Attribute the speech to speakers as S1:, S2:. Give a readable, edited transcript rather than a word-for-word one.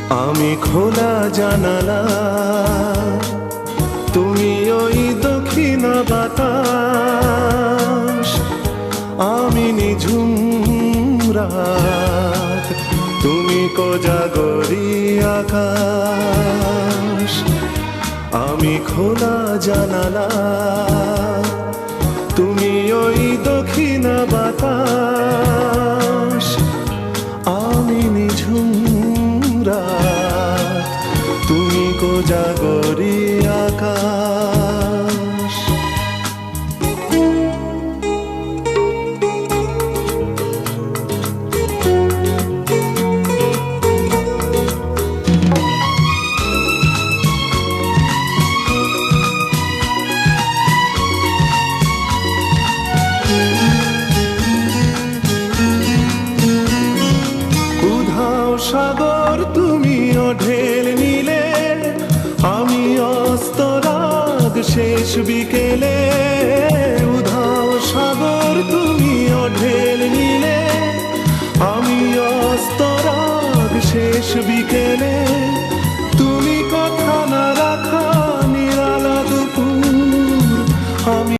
S1: আমি খোলা জানালা, তুমি ওই দক্ষিণা বাতাস। আমি নিঝুম রাত, তুমি কোজাগরি আকাশ। আমি খোলা জানালা, তুমি ওই দক্ষিণা বাতাস। আমি নিঝুম রাত, তুমি কোজাগরি আকাশ। সাগর তুমিও ঢেল নিলে, আমি অস্তরাগ শেষ বিকেলে।